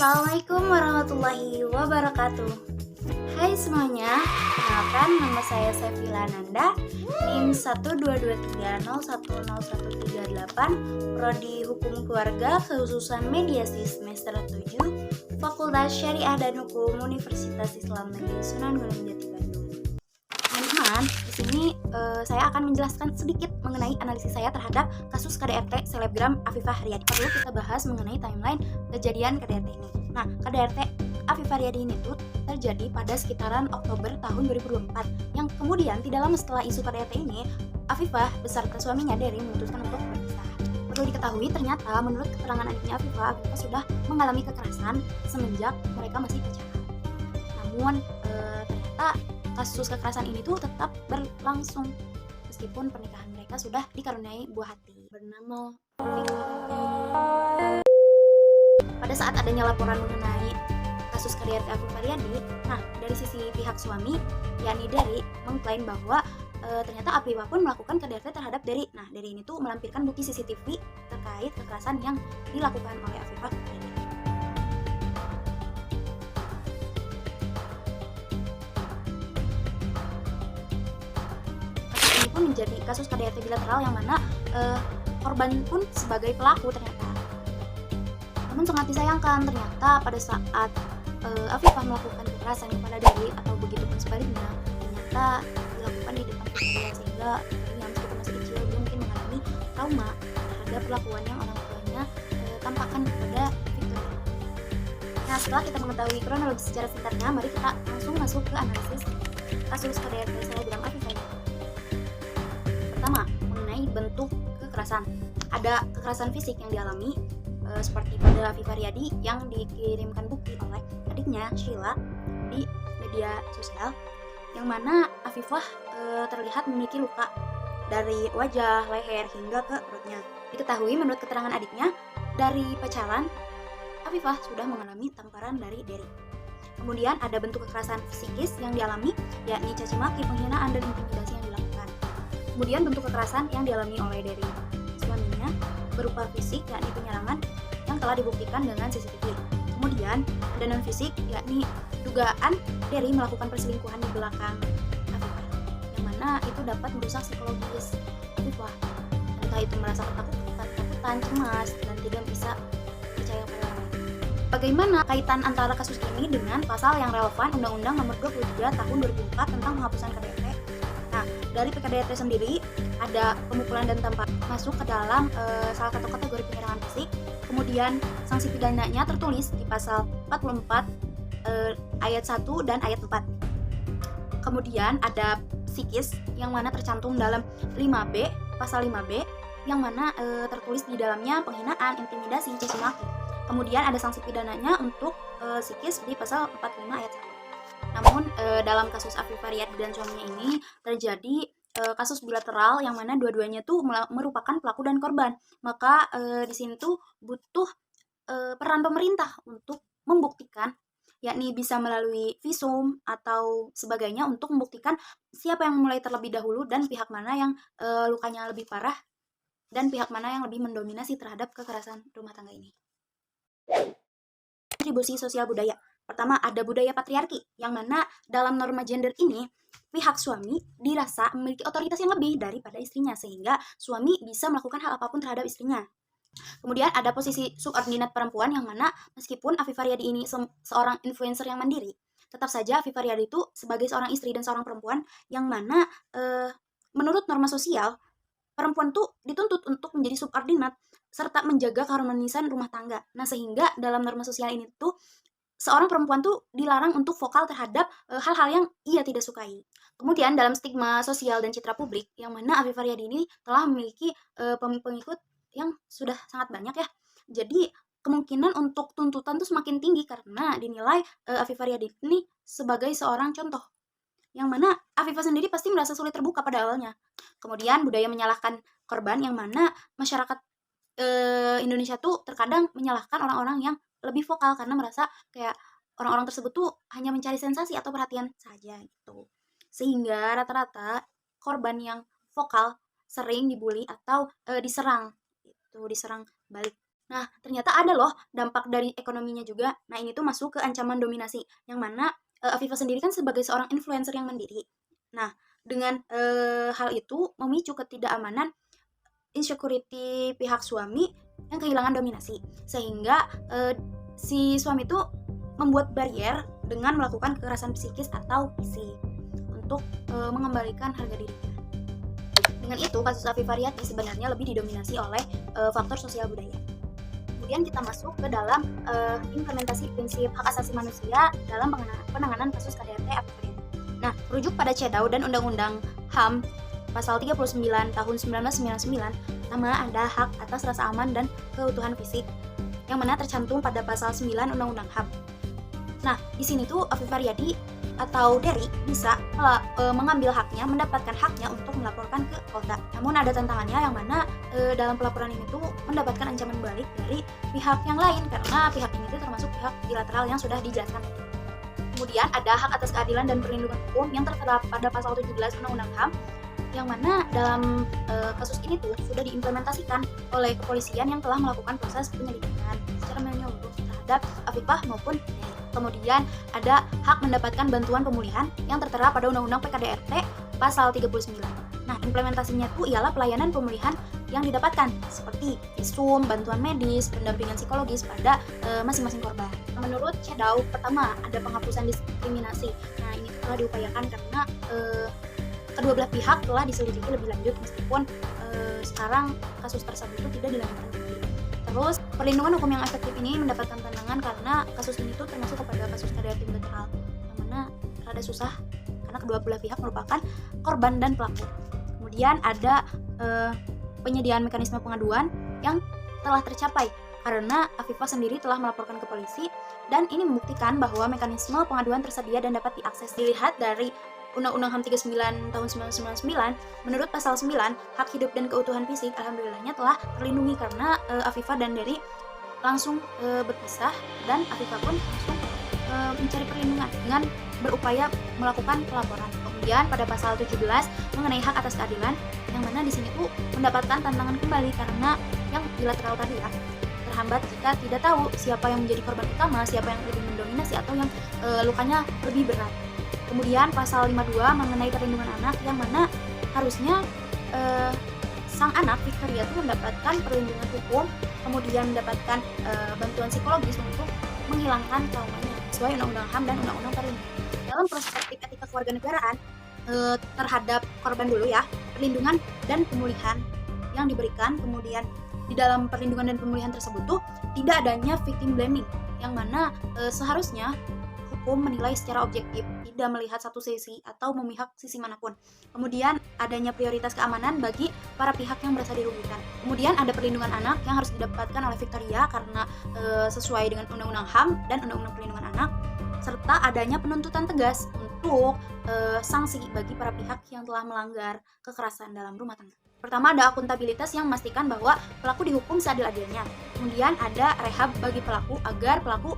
Assalamualaikum warahmatullahi wabarakatuh. Hai semuanya, kenalkan nama saya Sevila Nanda, NIM 12230101138, Prodi Hukum Keluarga, Kekhususan Mediasi semester 7, Fakultas Syariah dan Hukum Universitas Islam Negeri Sunan Gunung Jati Bandung. Teman-teman, di sini saya akan menjelaskan sedikit mengenai analisis saya terhadap kasus KDRT selebgram Afifah Riyadi. Perlu kita bahas mengenai timeline kejadian KDRT ini. Nah, KDRT Afifah Riyadi ini tuh terjadi pada sekitaran Oktober tahun 2024, yang kemudian tidak lama setelah isu KDRT ini, Afifah beserta suaminya Dery memutuskan untuk berpisah. Perlu diketahui, ternyata menurut keterangan adiknya Afifah sudah mengalami kekerasan semenjak mereka masih pacaran. Namun ternyata kasus kekerasan ini tuh tetap berlangsung meskipun pernikahan mereka sudah dikaruniai buah hati bernama Afifah. Pada saat adanya laporan mengenai kasus KDRT Afifah Riyadi, nah dari sisi pihak suami, yakni Dery, mengklaim bahwa ternyata Afifah pun melakukan KDRT terhadap Dery. Nah, Dery ini tuh melampirkan bukti CCTV terkait kekerasan yang dilakukan oleh Afifah Riyadi. Kasus ini pun menjadi kasus KDRT bilateral yang mana korban pun sebagai pelaku ternyata. Namun sangat disayangkan, ternyata pada saat Afifah melakukan kekerasan kepada Dery atau begitu pun sebaliknya, ternyata dilakukan di depan dia, sehingga yang meskipun masih kecil dia mungkin mengalami trauma terhadap perlakuan yang orang tuanya tampakkan kepada Victoria. Nah, setelah kita mengetahui kronologi secara singkatnya, mari kita langsung masuk ke analisis kasus KDRT selebgram Afifah. Pertama, mengenai bentuk kekerasan. Ada kekerasan fisik yang dialami seperti pada Afifah Riyadi yang dikirimkan bukti oleh adiknya Sheila di media sosial, yang mana Afifah terlihat memiliki luka dari wajah, leher hingga ke perutnya. Diketahui menurut keterangan adiknya, dari pacaran Afifah sudah mengalami tamparan dari Dery. Kemudian ada bentuk kekerasan psikis yang dialami, yakni caci maki, penghinaan, dan intimidasi yang dilakukan. Kemudian bentuk kekerasan yang dialami oleh Dery suaminya berupa fisik, yakni penyerangan yang telah dibuktikan dengan CCTV. Kemudian ada non fisik, yakni dugaan Dery melakukan perselingkuhan di belakang Afifah, yang mana itu dapat merusak psikologis Afifah, entah itu merasa ketakutan, cemas, dan tidak bisa percaya pada orang lain. Bagaimana kaitan antara kasus ini dengan pasal yang relevan Undang-Undang Nomor 23 Tahun 2004 tentang penghapusan KDRT? Nah, dari PKDRT sendiri ada pemukulan dan tamparan masuk ke dalam salah satu kategori penyerangan fisik. Kemudian sanksi pidananya tertulis di pasal 44 ayat 1 dan ayat 4. Kemudian ada psikis yang mana tercantum dalam 5B, pasal 5B, yang mana tertulis di dalamnya penghinaan, intimidasi, caci maki. Kemudian ada sanksi pidananya untuk psikis di pasal 45 ayat 1. Namun dalam kasus Afifah Riyadi dan suaminya ini terjadi kasus bilateral yang mana dua-duanya tuh merupakan pelaku dan korban. Maka di sini tuh butuh peran pemerintah untuk membuktikan, yakni bisa melalui visum atau sebagainya untuk membuktikan siapa yang memulai terlebih dahulu dan pihak mana yang lukanya lebih parah dan pihak mana yang lebih mendominasi terhadap kekerasan rumah tangga ini. Kontribusi sosial budaya. Pertama, ada budaya patriarki, yang mana dalam norma gender ini pihak suami dirasa memiliki otoritas yang lebih daripada istrinya, sehingga suami bisa melakukan hal apapun terhadap istrinya. Kemudian ada posisi subordinat perempuan, yang mana meskipun Afifah Riyadi ini seorang influencer yang mandiri, tetap saja Afifah Riyadi itu sebagai seorang istri dan seorang perempuan yang mana menurut norma sosial perempuan tuh dituntut untuk menjadi subordinat serta menjaga keharmonisan rumah tangga. Nah, sehingga dalam norma sosial ini tuh seorang perempuan tuh dilarang untuk vokal terhadap hal-hal yang ia tidak sukai. Kemudian dalam stigma sosial dan citra publik, yang mana Afifah Riyadi ini telah memiliki pengikut yang sudah sangat banyak ya. Jadi kemungkinan untuk tuntutan tuh semakin tinggi karena dinilai Afifah Riyadi ini sebagai seorang contoh, yang mana Afifah sendiri pasti merasa sulit terbuka pada awalnya. Kemudian budaya menyalahkan korban, yang mana masyarakat Indonesia tuh terkadang menyalahkan orang-orang yang lebih vokal karena merasa kayak orang-orang tersebut tuh hanya mencari sensasi atau perhatian saja gitu. Sehingga rata-rata korban yang vokal sering dibully atau diserang, itu diserang balik. Nah, ternyata ada loh dampak dari ekonominya juga. Nah, ini tuh masuk ke ancaman dominasi, yang mana Afifa sendiri kan sebagai seorang influencer yang mandiri. Nah, dengan hal itu memicu ketidakamanan, insecurity pihak suami yang kehilangan dominasi, sehingga si suami itu membuat barrier dengan melakukan kekerasan psikis atau fisik untuk mengembalikan harga dirinya. Dengan itu, kasus Afifa Riyadi sebenarnya lebih didominasi oleh faktor sosial budaya. Kemudian kita masuk ke dalam implementasi prinsip hak asasi manusia dalam penanganan kasus KDRT Afifa Riyadi. Nah, merujuk pada CEDAW dan Undang-Undang HAM pasal 39 tahun 1999, pertama ada hak atas rasa aman dan keutuhan fisik, yang mana tercantum pada pasal 9 Undang-Undang HAM. Nah, di sini tuh Afifa Riyadi atau Derry bisa mengambil haknya, mendapatkan haknya untuk melaporkan ke Polda. Namun ada tantangannya, yang mana dalam pelaporan ini tuh mendapatkan ancaman balik dari pihak yang lain, karena pihak ini tuh termasuk pihak bilateral yang sudah dijelaskan. Kemudian ada hak atas keadilan dan perlindungan hukum yang tertera pada pasal 17 Undang-Undang HAM, yang mana dalam kasus ini tuh sudah diimplementasikan oleh kepolisian yang telah melakukan proses penyelidikan secara menyeluruh terhadap Afifah maupun Derry. Kemudian ada hak mendapatkan bantuan pemulihan yang tertera pada Undang-Undang PKDRT pasal 39. Nah, implementasinya itu ialah pelayanan pemulihan yang didapatkan seperti visum, bantuan medis, pendampingan psikologis pada masing-masing korban. Menurut CEDAW, pertama ada penghapusan diskriminasi. Nah, ini telah diupayakan karena kedua belah pihak telah diselidiki lebih lanjut, meskipun sekarang kasus tersebut itu tidak dilanjutkan. Terus, perlindungan hukum yang efektif ini mendapatkan tantangan karena kasus ini tuh termasuk kepada kasus KDRT bilateral, yang mana rada susah karena kedua belah pihak merupakan korban dan pelaku. Kemudian ada penyediaan mekanisme pengaduan yang telah tercapai karena Afifah sendiri telah melaporkan ke polisi, dan ini membuktikan bahwa mekanisme pengaduan tersedia dan dapat diakses. Dilihat dari Undang-Undang HAM 39 tahun 1999, menurut pasal 9, hak hidup dan keutuhan fisik alhamdulillahnya telah terlindungi karena Afifah dan Derry langsung berpisah, dan Afifah pun langsung mencari perlindungan dengan berupaya melakukan pelaporan. Kemudian pada pasal 17 mengenai hak atas keadilan, yang mana di sini tuh mendapatkan tantangan kembali karena yang bilateral tadi ya, terhambat jika tidak tahu siapa yang menjadi korban utama, siapa yang lebih mendominasi atau yang lukanya lebih berat. Kemudian pasal 52 mengenai perlindungan anak, yang mana harusnya sang anak Victoria itu mendapatkan perlindungan hukum, kemudian mendapatkan bantuan psikologis untuk menghilangkan traumanya sesuai Undang-Undang HAM dan Undang-Undang Perlindungan. Dalam perspektif etika kewarganegaraan terhadap korban dulu ya, perlindungan dan pemulihan yang diberikan, kemudian di dalam perlindungan dan pemulihan tersebut tuh tidak adanya victim blaming, yang mana seharusnya hukum menilai secara objektif, tidak melihat satu sisi atau memihak sisi manapun. Kemudian adanya prioritas keamanan bagi para pihak yang merasa dirugikan. Kemudian ada perlindungan anak yang harus didapatkan oleh Victoria karena sesuai dengan Undang-Undang HAM dan Undang-Undang Perlindungan Anak, serta adanya penuntutan tegas untuk sanksi bagi para pihak yang telah melanggar kekerasan dalam rumah tangga. Pertama ada akuntabilitas yang memastikan bahwa pelaku dihukum seadil-adilnya. Kemudian ada rehab bagi pelaku agar pelaku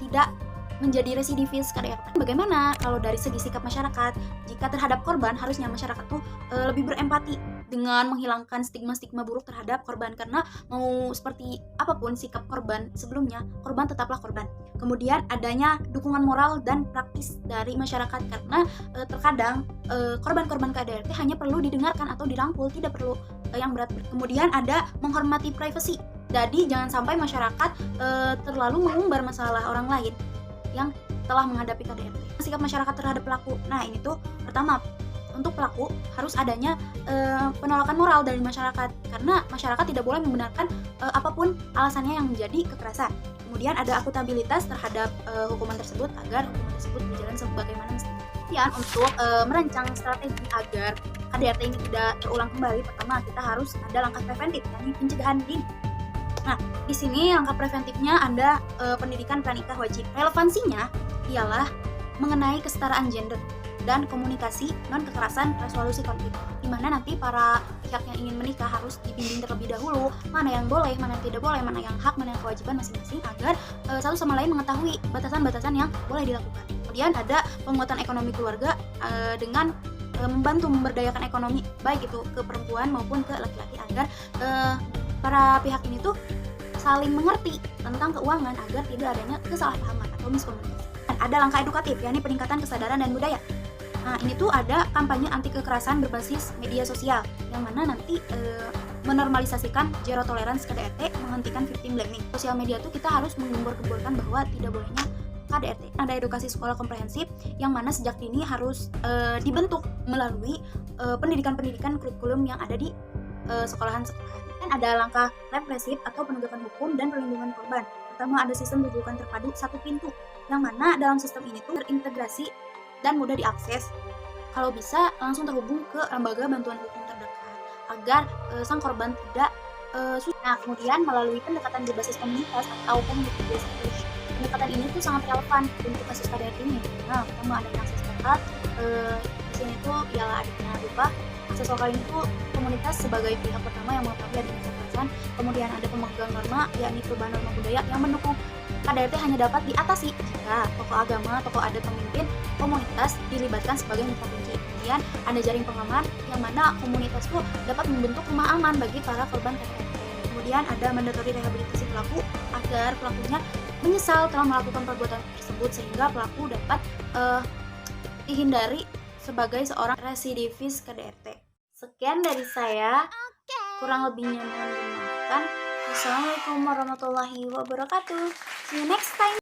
tidak menjadi residivis KDRT. Bagaimana kalau dari segi sikap masyarakat? Jika terhadap korban, harusnya masyarakat tuh lebih berempati dengan menghilangkan stigma-stigma buruk terhadap korban, karena mau seperti apapun sikap korban sebelumnya, korban tetaplah korban. Kemudian adanya dukungan moral dan praktis dari masyarakat, karena terkadang korban-korban KDRT hanya perlu didengarkan atau dirangkul, tidak perlu yang berat. Kemudian ada menghormati privasi. Jadi jangan sampai masyarakat terlalu mengumbar masalah orang lain yang telah menghadapi KDRT. Sikap masyarakat terhadap pelaku. Nah, ini tuh pertama, untuk pelaku harus adanya penolakan moral dari masyarakat, karena masyarakat tidak boleh membenarkan apapun alasannya yang menjadi kekerasan. Kemudian ada akuntabilitas terhadap hukuman tersebut agar hukuman tersebut berjalan sebagaimana mestinya. Kemudian untuk merancang strategi agar KDRT ini tidak terulang kembali, pertama kita harus ada langkah preventif, yakni pencegahan dini. Nah, di sini langkah preventifnya ada pendidikan pranikah wajib. Relevansinya ialah mengenai kesetaraan gender dan komunikasi non-kekerasan resolusi konflik, di mana nanti para pihak yang ingin menikah harus dibimbing terlebih dahulu mana yang boleh, mana yang tidak boleh, mana yang hak, mana yang kewajiban masing-masing, agar satu sama lain mengetahui batasan-batasan yang boleh dilakukan. Kemudian ada penguatan ekonomi keluarga dengan membantu memberdayakan ekonomi baik itu ke perempuan maupun ke laki-laki, agar para pihak ini tuh saling mengerti tentang keuangan agar tidak adanya kesalahpahaman atau miskomunikasi. Dan ada langkah edukatif, yakni peningkatan kesadaran dan budaya. Nah, ini tuh ada kampanye anti kekerasan berbasis media sosial, yang mana nanti menormalisasikan zero tolerance KDRT, menghentikan victim blaming. Sosial media tuh kita harus menggembur-gemburkan bahwa tidak bolehnya KDRT. Ada edukasi sekolah komprehensif, yang mana sejak dini harus dibentuk melalui pendidikan-pendidikan kurikulum yang ada di sekolahan-sekolahan. Dan ada langkah represif atau penegakan hukum dan perlindungan korban. Pertama, ada sistem rujukan terpadu satu pintu, yang mana dalam sistem ini tuh terintegrasi dan mudah diakses. Kalau bisa langsung terhubung ke lembaga bantuan hukum terdekat agar sang korban tidak susah. Nah, kemudian melalui pendekatan berbasis komunitas atau community based approach. Pendekatan ini tuh sangat relevan untuk kasus KDRT ini. Nah, pertama adanya akses lokal. Di sini tuh ialah adanya berupa akses lokal ini tuh komunitas sebagai pihak pertama yang mengetahui adanya kekerasan. Kemudian ada pemegang norma, yakni perubahan norma budaya yang mendukung KDRT hanya dapat diatasi jika tokoh agama, tokoh adat, pemimpin komunitas dilibatkan sebagai mitra kunci. Kemudian ada jaring pengaman, yang mana komunitas itu dapat membentuk rumah aman bagi para korban KDRT. Kemudian ada mandatory rehabilitasi pelaku agar pelakunya menyesal telah melakukan perbuatan tersebut, sehingga pelaku dapat dihindari sebagai seorang residivis KDRT. Sekian dari saya, kurang lebihnya mohon dimaafkan. Wassalamualaikum warahmatullahi wabarakatuh. See you next time.